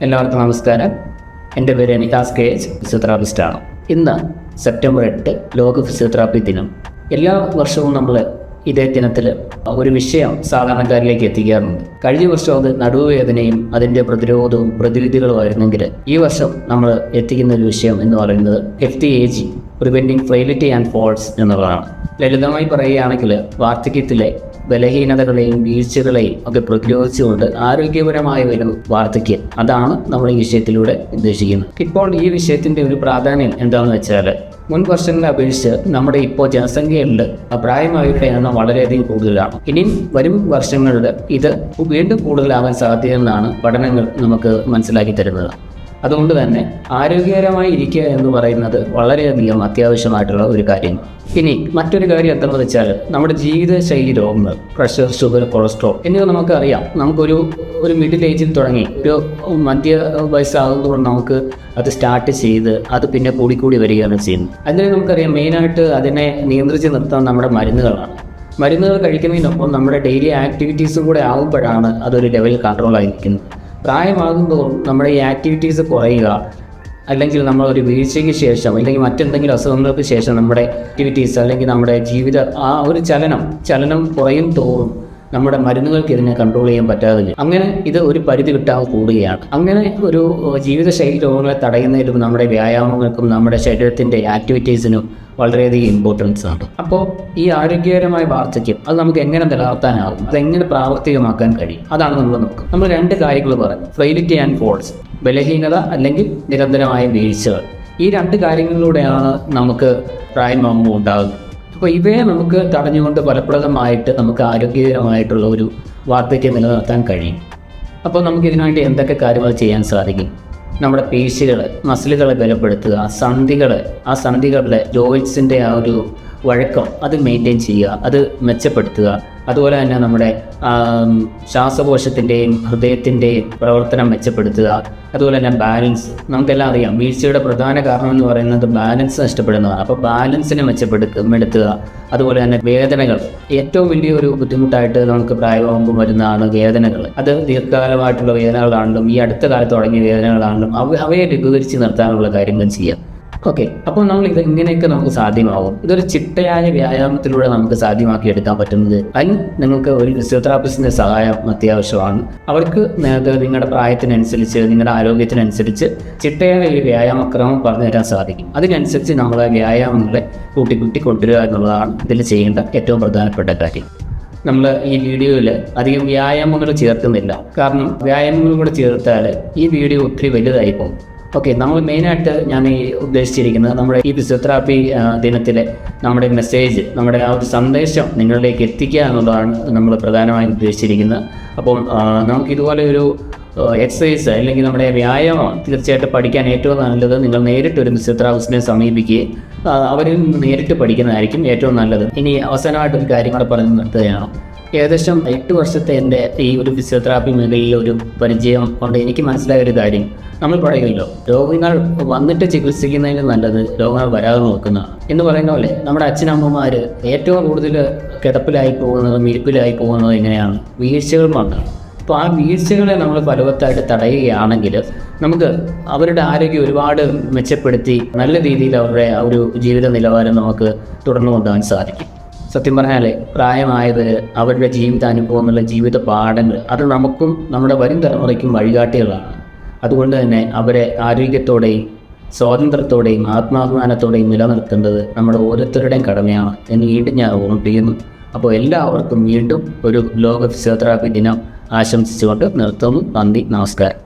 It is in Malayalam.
എല്ലാവർക്കും നമസ്കാരം. എൻ്റെ പേര് നിതാസ് KH, ഫിസിയോതെറാപ്പിസ്റ്റാണ്. ഇന്ന് സെപ്റ്റംബർ 8 ലോക ഫിസിയോതെറാപ്പി ദിനം. എല്ലാ വർഷവും നമ്മൾ ഇതേ ദിനത്തിൽ ഒരു വിഷയം സാധാരണക്കാരിലേക്ക് എത്തിക്കാറുണ്ട്. കഴിഞ്ഞ വർഷം അത് നടുവുവേദനയും അതിൻ്റെ പ്രതിരോധവും പ്രതിവിധികളുമായിരുന്നെങ്കിൽ ഈ വർഷം നമ്മൾ എത്തിക്കുന്ന ഒരു വിഷയം എന്ന് പറയുന്നത് FTAG, പ്രിവെൻറ്റിംഗ് ഫ്രെയിലിറ്റി ആൻഡ് ഫോൾസ് എന്നുള്ളതാണ്. ലളിതമായി പറയുകയാണെങ്കിൽ വാർദ്ധക്യത്തിലെ ബലഹീനതകളെയും വീഴ്ചകളെയും ഒക്കെ പ്രതിരോധിച്ചുകൊണ്ട് ആരോഗ്യപരമായ ഒരു വാർദ്ധക്യം, അതാണ് നമ്മൾ ഈ വിഷയത്തിലൂടെ ഉദ്ദേശിക്കുന്നത്. ഇപ്പോൾ ഈ വിഷയത്തിൻ്റെ ഒരു പ്രാധാന്യം എന്താണെന്ന് വെച്ചാൽ, മുൻ വർഷങ്ങളെ അപേക്ഷിച്ച് നമ്മുടെ ഇപ്പോൾ ജനസംഖ്യയിൽ പ്രായമായവരുടെ എണ്ണം വളരെയധികം കൂടുതലാണ്. ഇനിയും വരും വർഷങ്ങളിൽ ഇത് വീണ്ടും കൂടുതലാകാൻ സാധ്യതയെന്നാണ് പഠനങ്ങൾ നമുക്ക് മനസ്സിലാക്കി തരുന്നത്. അതുകൊണ്ട് തന്നെ ആരോഗ്യകരമായി ഇരിക്കുക എന്ന് പറയുന്നത് വളരെയധികം അത്യാവശ്യമായിട്ടുള്ള ഒരു കാര്യമാണ്. ഇനി മറ്റൊരു കാര്യം എന്താണെന്ന് വെച്ചാൽ, നമ്മുടെ ജീവിതശൈലി രോഗങ്ങൾ, പ്രഷർ, ഷുഗർ, കൊളസ്ട്രോൾ എന്നിവ നമുക്കറിയാം. നമുക്കൊരു മിഡിൽ ഏജിൽ തുടങ്ങി ഒരു മധ്യ വയസ്സാകുന്നതോടെ നമുക്ക് അത് സ്റ്റാർട്ട് ചെയ്ത് അത് പിന്നെ കൂടി വരികയാണ് ചെയ്യുന്നത്. അതിന് നമുക്കറിയാം മെയിനായിട്ട് അതിനെ നിയന്ത്രിച്ച് നിർത്താൻ നമ്മുടെ മരുന്നുകളാണ്. മരുന്നുകൾ കഴിക്കുന്നതിനൊപ്പം നമ്മുടെ ഡെയിലി ആക്ടിവിറ്റീസും കൂടെ ആകുമ്പോഴാണ് അതൊരു ലെവലിൽ കൺട്രോളായി നിൽക്കുന്നത്. പ്രായമാകുമ്പോൾ നമ്മുടെ ഈ ആക്ടിവിറ്റീസ് കുറയുക, അല്ലെങ്കിൽ നമ്മൾ ഒരു വീഴ്ചയ്ക്ക് ശേഷം അല്ലെങ്കിൽ മറ്റെന്തെങ്കിലും അസുഖങ്ങൾക്ക് ശേഷം നമ്മുടെ ആക്ടിവിറ്റീസ് അല്ലെങ്കിൽ നമ്മുടെ ജീവിത ആ ഒരു ചലനം കുറയും തോറും നമ്മുടെ മരുന്നുകൾക്ക് ഇതിനെ കൺട്രോൾ ചെയ്യാൻ പറ്റാതെ അങ്ങനെ ഇത് ഒരു പരിധി വിട്ടാൽ കൂടുകയാണ്. അങ്ങനെ ഒരു ജീവിതശൈലി രോഗങ്ങളെ തടയുന്നതിലും നമ്മുടെ വ്യായാമങ്ങൾക്കും നമ്മുടെ ശരീരത്തിൻ്റെ ആക്ടിവിറ്റീസിനും വളരെയധികം ഇമ്പോർട്ടൻസ് ആണ്. അപ്പോൾ ഈ ആരോഗ്യകരമായ വാർദ്ധക്യം അത് നമുക്ക് എങ്ങനെ നിലനിർത്താനാകും, അതെങ്ങനെ പ്രാവർത്തികമാക്കാൻ കഴിയും, അതാണ് നമ്മൾ നോക്കുക. നമ്മൾ രണ്ട് കാര്യങ്ങൾ പറഞ്ഞു: ഫ്രെയിലിറ്റി ആൻഡ് ഫോൾസ്, ബലഹീനത അല്ലെങ്കിൽ നിരന്തരമായ വീഴ്ചകൾ. ഈ രണ്ട് കാര്യങ്ങളിലൂടെയാണ് നമുക്ക് പ്രായമാകുമ്പോൾ ഉണ്ടാകുന്നത്. അപ്പോൾ ഇവയെ നമുക്ക് തടഞ്ഞുകൊണ്ട് ഫലപ്രദമായിട്ട് നമുക്ക് ആരോഗ്യകരമായിട്ടുള്ള ഒരു വാർദ്ധക്യം നിലനിർത്താൻ കഴിയും. അപ്പോൾ നമുക്ക് ഇതിനുവേണ്ടി എന്തൊക്കെ കാര്യങ്ങൾ ചെയ്യാൻ സാധിക്കും? നമ്മുടെ പേശികൾ, മസിലുകളെ ബലപ്പെടുത്തുക, ആ സന്ധികളുടെ ജോയിൻസിൻ്റെ ആ ഒരു വഴക്കം അത് മെയിൻറ്റെയിൻ ചെയ്യുക, അത് മെച്ചപ്പെടുത്തുക. അതുപോലെ തന്നെ നമ്മുടെ ശ്വാസകോശത്തിൻ്റെയും ഹൃദയത്തിൻ്റെയും പ്രവർത്തനം മെച്ചപ്പെടുത്തുക. അതുപോലെ തന്നെ ബാലൻസ്, നമുക്കെല്ലാം അറിയാം വീഴ്ചയുടെ പ്രധാന കാരണം എന്ന് പറയുന്നത് ബാലൻസ് നഷ്ടപ്പെടുന്നതാണ്. അപ്പോൾ ബാലൻസിനെ മെച്ചപ്പെടുത്തുക. അതുപോലെ തന്നെ വേദനകൾ, ഏറ്റവും വലിയൊരു ബുദ്ധിമുട്ടായിട്ട് നമുക്ക് പ്രായമാകുമ്പോൾ വരുന്നതാണ് വേദനകൾ. അത് ദീർഘകാലമായിട്ടുള്ള വേദനകളാണെങ്കിലും ഈ അടുത്ത കാലത്ത് തുടങ്ങിയ വേദനകളാണെങ്കിലും അവയെ ലഘൂകരിച്ച് നിർത്താനുള്ള കാര്യങ്ങൾ ചെയ്യാം. ഓക്കെ, അപ്പോൾ നമ്മൾ ഇത് ഇങ്ങനെയൊക്കെ നമുക്ക് സാധ്യമാകും. ഇതൊരു ചിട്ടയായ വ്യായാമത്തിലൂടെ നമുക്ക് സാധ്യമാക്കി എടുക്കാൻ പറ്റുന്നത്. അതിന് നിങ്ങൾക്ക് ഒരു ഫിസിയോതെറാപ്പിസ്റ്റിൻ്റെ സഹായം അത്യാവശ്യമാണ്. അവർക്ക് നിങ്ങളുടെ പ്രായത്തിനനുസരിച്ച്, നിങ്ങളുടെ ആരോഗ്യത്തിനനുസരിച്ച് ചിട്ടയായ ഒരു വ്യായാമക്രമം പറഞ്ഞു തരാൻ സാധിക്കും. അതിനനുസരിച്ച് നമ്മളെ വ്യായാമങ്ങളെ കൂട്ടി കൊണ്ടുവരിക എന്നുള്ളതാണ് ഇതിൽ ചെയ്യേണ്ട ഏറ്റവും പ്രധാനപ്പെട്ട കാര്യം. നമ്മൾ ഈ വീഡിയോയിൽ അധികം വ്യായാമങ്ങൾ ചേർക്കുന്നില്ല, കാരണം വ്യായാമങ്ങൾ കൂടെ ചേർത്താൽ ഈ വീഡിയോ ഒത്തിരി വലുതായി പോകും. ഓക്കെ, നമ്മൾ മെയിനായിട്ട് ഞാൻ ഈ ഉദ്ദേശിച്ചിരിക്കുന്നത് നമ്മുടെ ഈ ഫിസിയോതെറാപ്പി ദിനത്തിലെ നമ്മുടെ മെസ്സേജ്, നമ്മുടെ ആ ഒരു സന്ദേശം നിങ്ങളിലേക്ക് എത്തിക്കുക എന്നുള്ളതാണ് നമ്മൾ പ്രധാനമായും ഉദ്ദേശിച്ചിരിക്കുന്നത്. അപ്പം നമുക്കിതുപോലെ ഒരു എക്സസൈസ് അല്ലെങ്കിൽ നമ്മുടെ വ്യായാമം തീർച്ചയായിട്ടും പഠിക്കാൻ ഏറ്റവും നല്ലത് നിങ്ങൾ നേരിട്ട് ഒരു ഫിസിയോതെറാപ്പിസ്റ്റിനെ സമീപിക്കുകയും അവരിൽ നിന്ന് നേരിട്ട് പഠിക്കുന്നതായിരിക്കും ഏറ്റവും നല്ലത്. ഇനി അവസാനമായിട്ടൊരു കാര്യം കൂടെ പറഞ്ഞു നിർത്തുകയാണ്. ഏകദേശം 8 വർഷത്തെ എൻ്റെ ഈ ഒരു ഫിസിയോതെറാപ്പി മേഖലയിൽ ഒരു പരിചയം കൊണ്ട് എനിക്ക് മനസ്സിലായ ഒരു കാര്യം, നമ്മൾ പറയുമല്ലോ, രോഗങ്ങൾ വന്നിട്ട് ചികിത്സിക്കുന്നതിന് നല്ലത് രോഗങ്ങൾ വരാതെ നോക്കുന്നതാണ് എന്ന് പറയുന്ന പോലെ നമ്മുടെ അച്ഛനമ്മമാർ ഏറ്റവും കൂടുതൽ കിടപ്പിലായി പോകുന്നതും ഇരിപ്പിലായി പോകുന്നതും എങ്ങനെയാണ്? വീഴ്ചകൾ കൊണ്ടാണ്. അപ്പോൾ ആ വീഴ്ചകളെ നമ്മൾ ഫലവത്തായിട്ട് തടയുകയാണെങ്കിൽ നമുക്ക് അവരുടെ ആരോഗ്യം ഒരുപാട് മെച്ചപ്പെടുത്തി നല്ല രീതിയിൽ അവരുടെ ആ ഒരു ജീവിത നിലവാരം നമുക്ക് തുടർന്നു കൊണ്ടുപോകാൻ സാധിക്കും. സത്യം പറഞ്ഞാൽ പ്രായമായത് അവരുടെ ജീവിതാനുഭവങ്ങളുടെ ജീവിത പാഠങ്ങൾ അത് നമുക്കും നമ്മുടെ വരും തലമുറയ്ക്കും വഴികാട്ടികളാണ്. അതുകൊണ്ട് തന്നെ അവരെ ആരോഗ്യത്തോടെയും സ്വാതന്ത്ര്യത്തോടെയും ആത്മാഭിമാനത്തോടെയും നിലനിർത്തേണ്ടത് നമ്മുടെ ഓരോരുത്തരുടെയും കടമയാണ് എന്ന് വീണ്ടും ഞാൻ ഓർമ്മിപ്പിക്കുന്നു. അപ്പോൾ എല്ലാവർക്കും വീണ്ടും ഒരു ലോക ഫിസിയോതെറാപ്പി ദിനം ആശംസിച്ചുകൊണ്ട് നിർത്തുന്നു. നന്ദി, നമസ്കാരം.